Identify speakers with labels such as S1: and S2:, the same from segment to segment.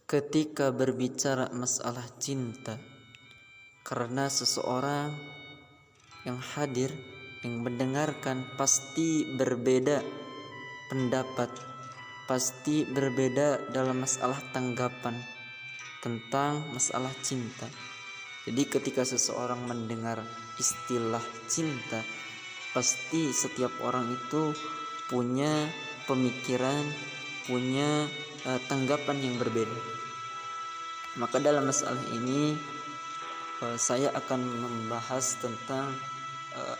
S1: ketika berbicara masalah cinta, karena seseorang yang hadir, yang mendengarkan pasti berbeda pendapat, pasti berbeda dalam masalah tanggapan tentang masalah cinta. Jadi ketika seseorang mendengar istilah cinta, pasti setiap orang itu punya pemikiran, punya tanggapan yang berbeda. Maka dalam masalah ini saya akan membahas tentang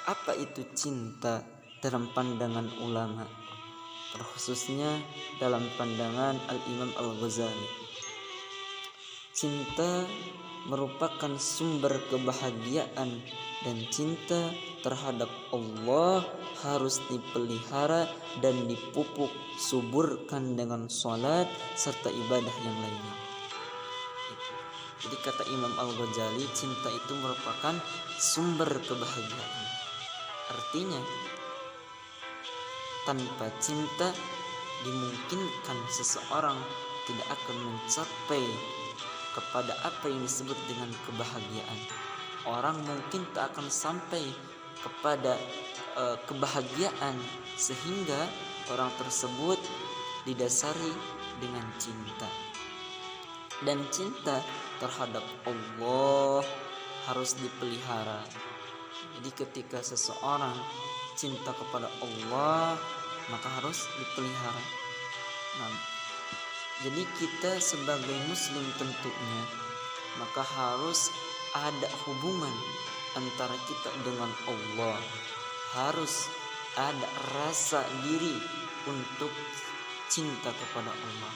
S1: apa itu cinta dalam pandangan ulama, terkhususnya dalam pandangan Al-Imam Al-Ghazali. Cinta merupakan sumber kebahagiaan, dan cinta terhadap Allah harus dipelihara dan dipupuk suburkan dengan salat serta ibadah yang lainnya. Jadi kata Imam Al-Ghazali, cinta itu merupakan sumber kebahagiaan. Artinya tanpa cinta dimungkinkan seseorang tidak akan mencapai kepada apa yang disebut dengan kebahagiaan. Orang mungkin tak akan sampai kepada kebahagiaan sehingga orang tersebut didasari dengan cinta. Dan cinta terhadap Allah harus dipelihara. Jadi ketika seseorang cinta kepada Allah, maka harus dipelihara. Jadi kita sebagai muslim tentunya maka harus ada hubungan antara kita dengan Allah. Harus ada rasa diri untuk cinta kepada Allah.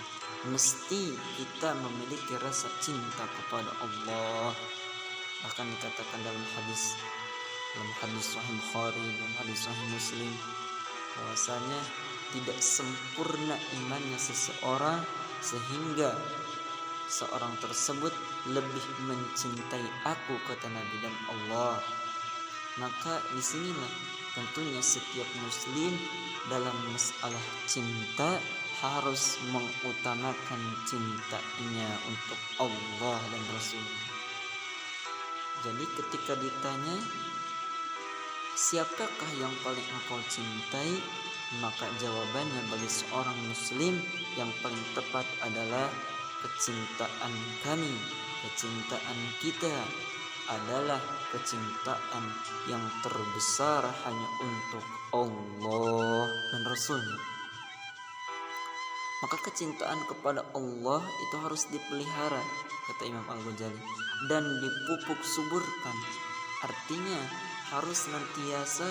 S1: Mesti kita memiliki rasa cinta kepada Allah. Bahkan dikatakan dalam hadis Sahih Bukhari dan hadis Sahih Muslim bahwasanya tidak sempurna imannya seseorang sehingga seorang tersebut lebih mencintai aku, kata Nabi, dan Allah. Maka disinilah tentunya setiap muslim dalam masalah cinta harus mengutamakan cintanya untuk Allah dan Rasul. Jadi ketika ditanya siapakah yang paling engkau cintai, maka jawabannya bagi seorang muslim yang paling tepat adalah kecintaan kami, kecintaan kita adalah kecintaan yang terbesar hanya untuk Allah dan Rasulnya. Maka kecintaan kepada Allah itu harus dipelihara, kata Imam Al-Ghazali, dan dipupuk suburkan. Artinya harus senantiasa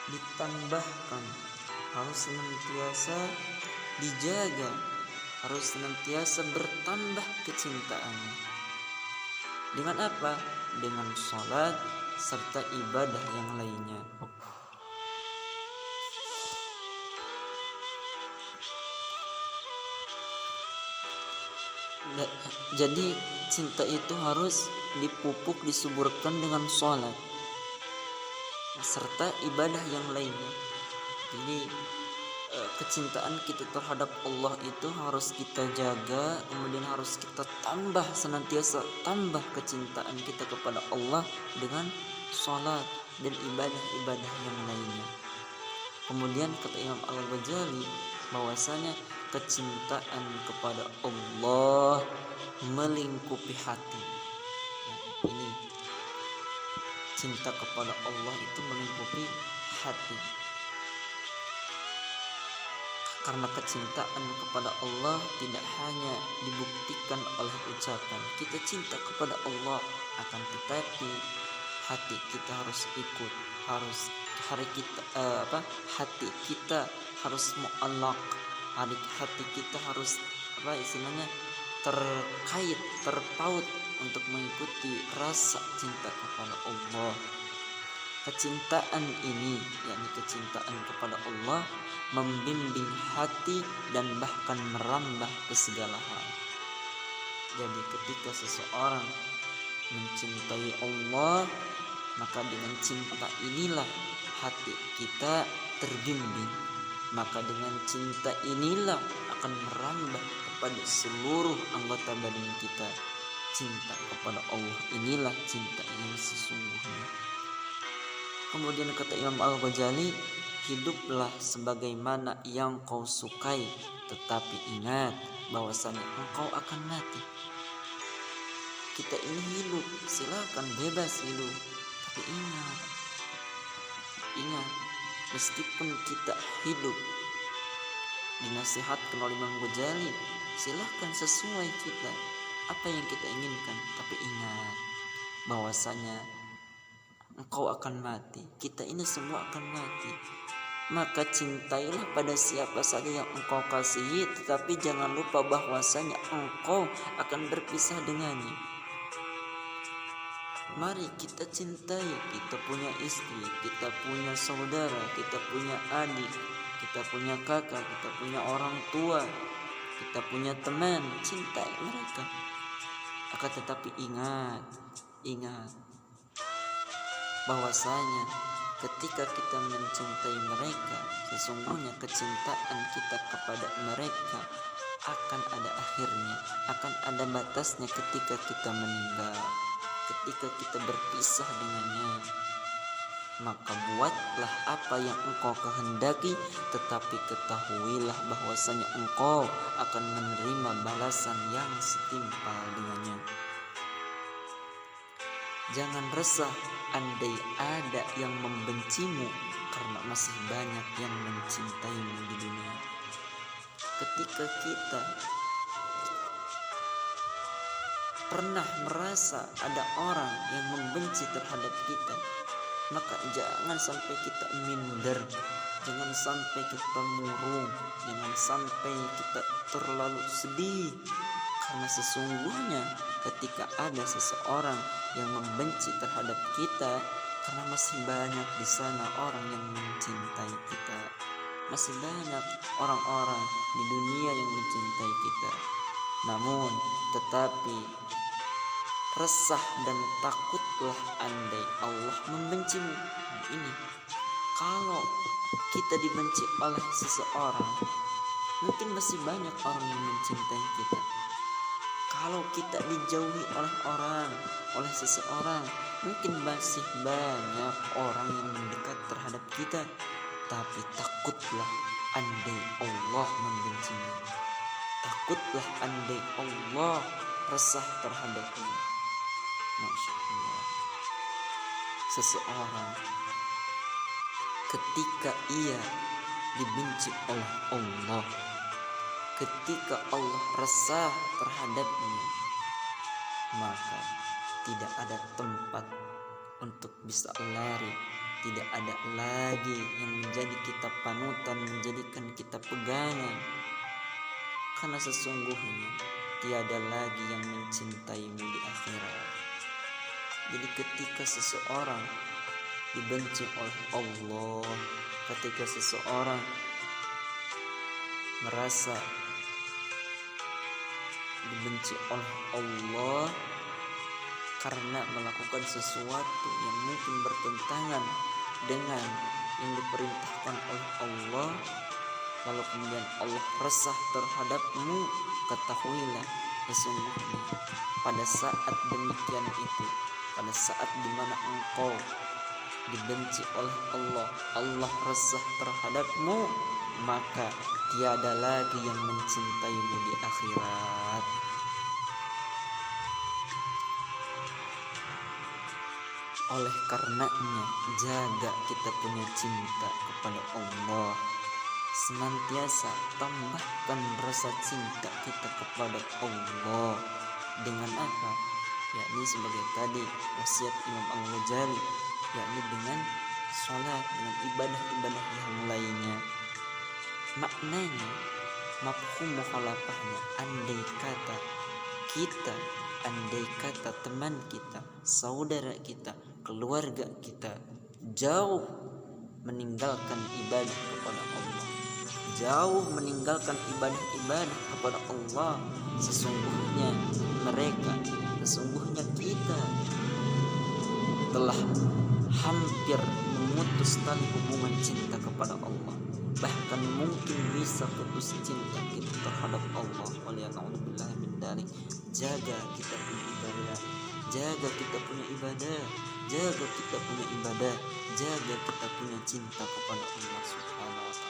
S1: ditambahkan, harus senantiasa dijaga, harus senantiasa bertambah kecintaannya. Dengan apa? Dengan salat serta ibadah yang lainnya. Jadi cinta itu harus dipupuk, disuburkan dengan salat serta ibadah yang lainnya. Jadi kecintaan kita terhadap Allah itu harus kita jaga, kemudian harus kita tambah, senantiasa tambah kecintaan kita kepada Allah dengan salat dan ibadah-ibadah yang lainnya. Kemudian kata Imam Al-Ghazali bahwasanya kecintaan kepada Allah melingkupi hati. Ini cinta kepada Allah itu melingkupi hati. Karena kecintaan kepada Allah tidak hanya dibuktikan oleh ucapan. Kita cinta kepada Allah, akan tetapi hati kita harus ikut, hati kita harus mu'allaq, hati kita harus terkait, terpaut untuk mengikuti rasa cinta kepada Allah. Kecintaan ini, yakni kecintaan kepada Allah, membimbing hati dan bahkan merambah ke segala hal. Jadi ketika seseorang mencintai Allah, maka dengan cinta inilah hati kita terbimbing, maka dengan cinta inilah akan merambah kepada seluruh anggota badan kita. Cinta kepada Allah inilah cinta yang sesungguhnya. Kemudian kata Imam Al-Ghazali, hiduplah sebagaimana yang kau sukai, tetapi ingat bahwasanya engkau akan mati. Kita ini hidup, silakan bebas hidup, tapi ingat, meskipun kita hidup dinasihatkan oleh Imam Ghazali, silahkan sesuai kita apa yang kita inginkan, tapi ingat bahwasanya engkau akan mati, kita ini semua akan mati. Maka cintailah pada siapa saja yang engkau kasihi, tetapi jangan lupa bahwasanya engkau akan berpisah dengannya. Mari kita cintai, kita punya istri, kita punya saudara, kita punya adik, kita punya kakak, kita punya orang tua, kita punya teman, cintai mereka. Akan tetapi ingat bahwasanya ketika kita mencintai mereka, sesungguhnya kecintaan kita kepada mereka akan ada akhirnya, akan ada batasnya ketika kita meninggal, ketika kita berpisah dengannya. Maka buatlah apa yang engkau kehendaki, tetapi ketahuilah bahwasanya engkau akan menerima balasan yang setimpal dengannya. Jangan resah andai ada yang membencimu, karena masih banyak yang mencintaimu di dunia. Ketika kita pernah merasa ada orang yang membenci terhadap kita, maka jangan sampai kita minder, jangan sampai kita murung, jangan sampai kita terlalu sedih. Karena sesungguhnya ketika ada seseorang yang membenci terhadap kita, karena masih banyak di sana orang yang mencintai kita, masih banyak orang-orang di dunia yang mencintai kita. Namun tetapi resah dan takutlah andai Allah membencimu. Ini kalau kita dibenci oleh seseorang, mungkin masih banyak orang yang mencintai kita. Kalau kita dijauhi oleh seseorang, mungkin masih banyak orang yang mendekat terhadap kita. Tapi takutlah andai Allah membencimu, takutlah andai Allah resah terhadapmu. Masya Allah, seseorang ketika ia dibenci oleh Allah, ketika Allah resah terhadapnya, maka tidak ada tempat untuk bisa lari, tidak ada lagi yang menjadi kita panutan, menjadikan kita pegangan. Karena sesungguhnya tiada lagi yang mencintaimu di akhirat. Jadi ketika seseorang dibenci oleh Allah, ketika seseorang merasa dibenci oleh Allah karena melakukan sesuatu yang mungkin bertentangan dengan yang diperintahkan oleh Allah, lalu kemudian Allah resah terhadapmu, ketahuilah sesungguhnya pada saat demikian itu, pada saat dimana engkau dibenci oleh Allah, Allah resah terhadapmu, maka tiada lagi yang mencintaimu di akhirat. Oleh karenanya, jaga kita punya cinta kepada Allah. Senantiasa tambahkan rasa cinta kita kepada Allah. Dengan apa? Yakni sebagai tadi wasiat Imam Al-Ghazali, yakni dengan sholat, dengan ibadah-ibadah yang lainnya. Maknanya, mafhum mukhalafahnya, andai kata kita, andai kata teman kita, saudara kita, keluarga kita jauh meninggalkan ibadah kepada Allah, jauh meninggalkan ibadah-ibadah kepada Allah, sesungguhnya mereka, sesungguhnya kita telah hampir memutus tali hubungan cinta kepada Allah. bahkan mungkin bisa putus cinta kita terhadap Allah. Waliya'udzubillah min dzalik. Jaga kita punya ibadah, jaga kita punya ibadah, jaga kita punya ibadah, jaga kita punya cinta kepada Allah Subhanahu wa taala.